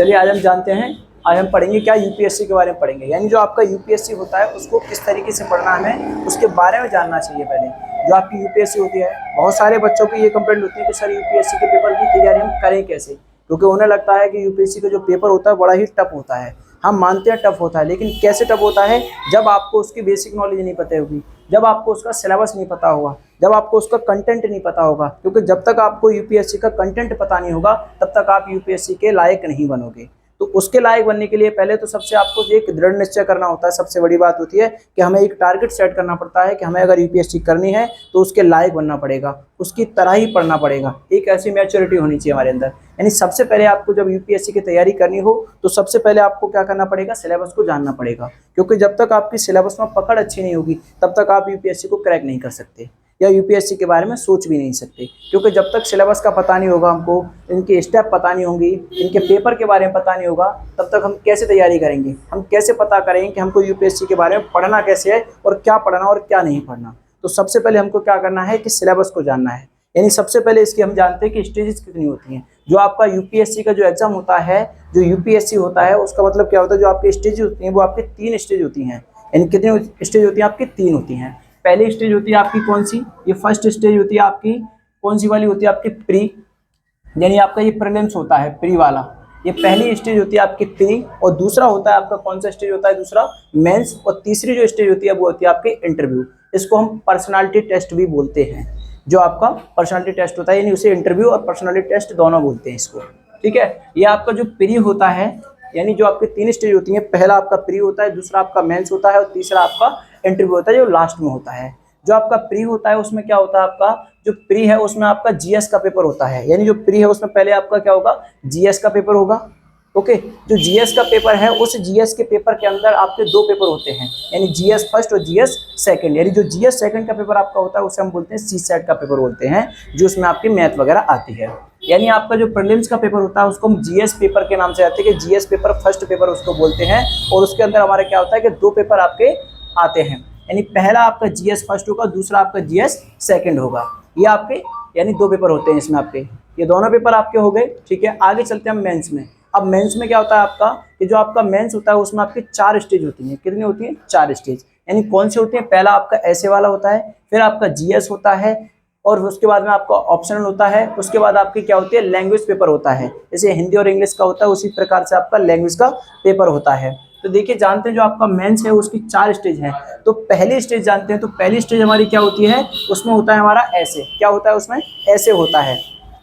चलिए आज हम जानते हैं, आज हम पढ़ेंगे क्या यूपीएससी के बारे में पढ़ेंगे। यानी जो आपका यूपीएससी होता है उसको किस तरीके से पढ़ना हमें उसके बारे में जानना चाहिए। पहले जो आपकी यूपीएससी होती है, बहुत सारे बच्चों की ये कंप्लेंट होती है कि सर यूपीएससी के पेपर की तैयारी हम करें कैसे, क्योंकि उन्हें लगता है कि यूपीएससी का जो पेपर होता है बड़ा ही टफ होता है। हम मानते हैं टफ होता है, लेकिन कैसे टफ होता है जब आपको उसकी बेसिक नॉलेज नहीं पता होगी, जब आपको उसका सिलेबस नहीं पता होगा, जब आपको उसका कंटेंट नहीं पता होगा। क्योंकि जब तक आपको यूपीएससी का कंटेंट पता नहीं होगा तब तक आप यूपीएससी के लायक नहीं बनोगे। तो उसके लायक बनने के लिए पहले तो सबसे आपको एक दृढ़ निश्चय करना होता है। सबसे बड़ी बात होती है कि हमें एक टारगेट सेट करना पड़ता है कि हमें अगर यूपीएससी करनी है तो उसके लायक बनना पड़ेगा, उसकी तरह ही पढ़ना पड़ेगा। एक ऐसी मैच्योरिटी होनी चाहिए हमारे अंदर। यानी सबसे पहले आपको जब यूपीएससी की तैयारी करनी हो तो सबसे पहले आपको क्या करना पड़ेगा, सिलेबस को जानना पड़ेगा। क्योंकि जब तक आपकी सिलेबस में पकड़ अच्छी नहीं होगी तब तक आप यूपीएससी को क्रैक नहीं कर सकते या यूपीएससी के बारे में सोच भी नहीं सकते। क्योंकि जब तक सिलेबस का पता नहीं होगा, हमको इनके स्टेप पता नहीं होंगी, इनके पेपर के बारे में पता नहीं होगा, तब तक हम कैसे तैयारी करेंगे, हम कैसे पता करेंगे कि हमको यूपीएससी के बारे में पढ़ना कैसे है और क्या पढ़ना और क्या नहीं पढ़ना। तो सबसे पहले हमको क्या करना है कि सिलेबस को जानना है। यानी सबसे पहले इसकी हम जानते हैं कि स्टेजेस कितनी होती हैं। जो आपका यूपीएससी का जो एग्जाम होता है, जो यूपीएससी होता है उसका मतलब क्या होता है, जो आपकी स्टेज होती हैं वो आपकी 3 स्टेज होती हैं। यानी कितनी स्टेज होती हैं आपकी? 3 होती हैं। पहली स्टेज होती है आपकी कौन सी? ये फर्स्ट स्टेज होती है आपकी कौन सी वाली होती है? आपकी प्री, यानी आपका ये प्रीलिम्स होता है प्री वाला, ये पहली स्टेज होती है आपकी प्री। और दूसरा होता है आपका कौन सा स्टेज होता है? दूसरा मेंस। और तीसरी जो स्टेज होती है वो होती है आपकी इंटरव्यू। इसको हम पर्सनालिटी टेस्ट भी बोलते हैं। जो आपका पर्सनालिटी टेस्ट होता है, यानी उसे इंटरव्यू और पर्सनालिटी टेस्ट दोनों बोलते हैं इसको। ठीक है, ये आपका जो प्री होता है, यानी जो आपके 3 स्टेज होती हैं, पहला आपका प्री होता है, दूसरा आपका मेंस होता है और तीसरा आपका इंटरव्यू होता है जो लास्ट में होता है। जो आपका प्री होता है उसमें क्या होता है, आपका जो प्री है उसमें आपका जीएस का पेपर होता है। यानी जो प्री है उसमें पहले आपका क्या होगा, जीएस का पेपर होगा। ओके, जो जीएस का पेपर है उस जीएस के पेपर के अंदर आपके 2 पेपर होते हैं, यानी जीएस फर्स्ट और जीएस सेकंड। यानी जो जीएस सेकंड का पेपर आपका होता है उसे हम बोलते हैं सी सेट का पेपर बोलते हैं, जो उसमें आपकी मैथ वगैरह आती है। यानी आपका जो प्रीलिम्स का पेपर होता है उसको हम जीएस पेपर के नाम से आते हैं कि जीएस पेपर फर्स्ट पेपर उसको बोलते हैं। और उसके अंदर हमारा क्या होता है कि 2 पेपर आपके आते हैं। यानी पहला आपका जीएस फर्स्ट होगा, दूसरा आपका जीएस सेकंड होगा। ये आपके यानी 2 पेपर होते हैं इसमें आपके, ये दोनों पेपर आपके हो गए। ठीक है, आगे चलते हैं हम मेंस में। अब मेंस में क्या होता है आपका कि जो आपका मेंस होता है उसमें आपकी 4 स्टेज होती हैं। कितनी होती हैं? 4 स्टेज। यानी कौन सी होती है? पहला आपका ऐसे वाला होता है, फिर आपका जीएस होता है और उसके बाद में आपका ऑप्शनल होता है। उसके बाद आपकी क्या होती है? लैंग्वेज पेपर होता है। जैसे हिंदी और इंग्लिश का होता है उसी प्रकार से आपका लैंग्वेज का पेपर होता है। तो देखिए, जानते हैं जो आपका मेंस है उसकी 4 स्टेज है। तो पहली स्टेज जानते हैं, तो पहली स्टेज हमारी क्या होती है, उसमें होता है हमारा ऐसे। क्या होता है उसमें? ऐसे होता है,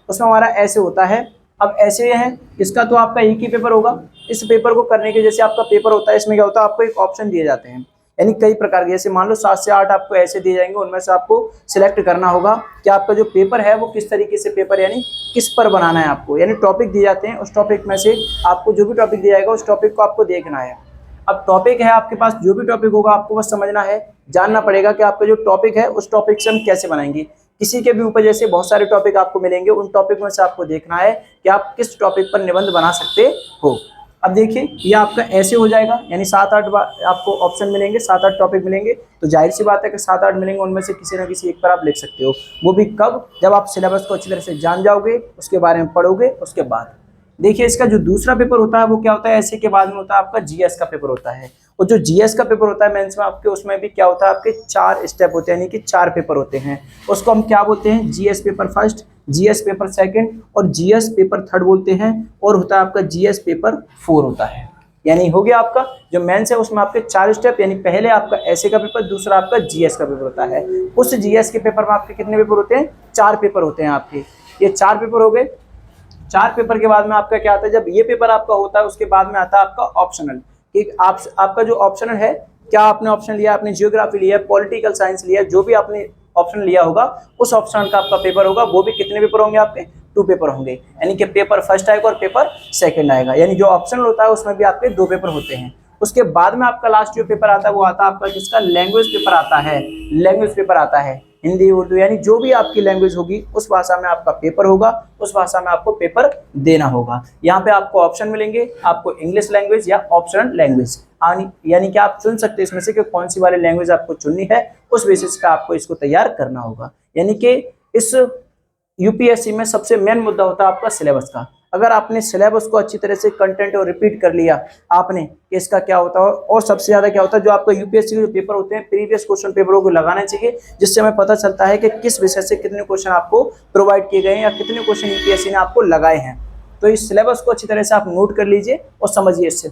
उसमें हमारा ऐसे होता है। अब ऐसे है, इसका तो आपका एक ही पेपर होगा। इस पेपर को करने के जैसे आपका पेपर होता है, इसमें क्या होता है आपको एक ऑप्शन दिए जाते हैं। यानी कई प्रकार के, जैसे मान लो 7 से 8 आपको ऐसे दिए जाएंगे, उनमें से आपको सिलेक्ट करना होगा कि आपका जो पेपर है वो किस तरीके से पेपर, यानी किस पर बनाना है आपको। यानी टॉपिक दिए जाते हैं, उस टॉपिक में से आपको जो भी टॉपिक दिया जाएगा उस टॉपिक को आपको देखना है। अब टॉपिक है आपके पास, जो भी टॉपिक होगा आपको बस समझना है, जानना पड़ेगा कि आपका जो टॉपिक है उस टॉपिक से हम कैसे बनाएंगे। किसी के भी ऊपर जैसे बहुत सारे टॉपिक आपको मिलेंगे, उन टॉपिक में से आपको देखना है कि आप किस टॉपिक पर निबंध बना सकते हो। अब देखिए, ये आपका ऐसे हो जाएगा, यानी 7-8 आपको ऑप्शन मिलेंगे, 7-8 टॉपिक मिलेंगे। तो जाहिर सी बात है कि 7-8 मिलेंगे, उनमें से किसी न किसी एक पर आप लिख सकते हो। वो भी कब? जब आप सिलेबस को अच्छी तरह से जान जाओगे, उसके बारे में पढ़ोगे, उसके बाद। देखिए, इसका जो दूसरा पेपर होता है वो क्या होता है, ऐसे के बाद में होता है आपका जीएस का पेपर होता है। और जो जीएस का पेपर होता है मेंस में आपके, उसमें भी क्या होता है आपके 4 स्टेप होते हैं, यानी कि 4 पेपर होते हैं। उसको हम क्या बोलते हैं? GS paper first, GS paper second और जीएस पेपर थर्ड बोलते हैं। और होता है आपका जीएस पेपर 4 होता है। यानी हो गया आपका जो मेंस है उसमें आपके 4 स्टेप, यानी पहले आपका ऐसे का पेपर, दूसरा आपका जीएस का पेपर होता है। उस जीएस के पेपर में आपके कितने पेपर होते हैं? 4 पेपर होते हैं आपके। ये 4 पेपर हो गए। 4 पेपर के बाद में आपका क्या आता है, जब ये पेपर आपका होता है उसके बाद में आता है आपका ऑप्शनल। कि आपका जो ऑप्शनल है, क्या आपने ऑप्शन लिया, आपने जियोग्राफी लिया, पॉलिटिकल साइंस लिया, जो भी आपने ऑप्शन लिया होगा उस ऑप्शनल का आपका पेपर होगा। वो भी कितने पेपर होंगे आपके? 2 पेपर होंगे। यानी कि पेपर फर्स्ट आएगा और पेपर सेकंड आएगा। यानी जो ऑप्शनल होता है उसमें भी आपके 2 पेपर होते हैं। उसके बाद में आपका लास्ट जो पेपर आता है वो आता है आपका किसका? लैंग्वेज पेपर आता है। लैंग्वेज पेपर आता है, हिंदी उर्दू, यानी जो भी आपकी लैंग्वेज होगी उस भाषा में आपका पेपर होगा, उस भाषा में आपको पेपर देना होगा। यहाँ पे आपको ऑप्शन मिलेंगे, आपको इंग्लिश लैंग्वेज या ऑप्शनल लैंग्वेज, यानी कि आप चुन सकते हैं इसमें से कि कौन सी वाली लैंग्वेज आपको चुननी है। उस बेसिस पे आपको इसको तैयार करना होगा। यानी कि इस यूपीएससी में सबसे मेन मुद्दा होता है आपका सिलेबस का। अगर आपने सिलेबस को अच्छी तरह से कंटेंट और रिपीट कर लिया आपने कि इसका क्या होता है, और सबसे ज़्यादा क्या होता है, जो आपका यूपीएससी के जो पेपर होते हैं प्रीवियस क्वेश्चन पेपरों को लगाना चाहिए, जिससे हमें पता चलता है कि किस विषय से कितने क्वेश्चन आपको प्रोवाइड किए गए हैं या कितने क्वेश्चन यूपीएससी ने आपको लगाए हैं। तो इस सिलेबस को अच्छी तरह से आप नोट कर लीजिए और समझिए इससे।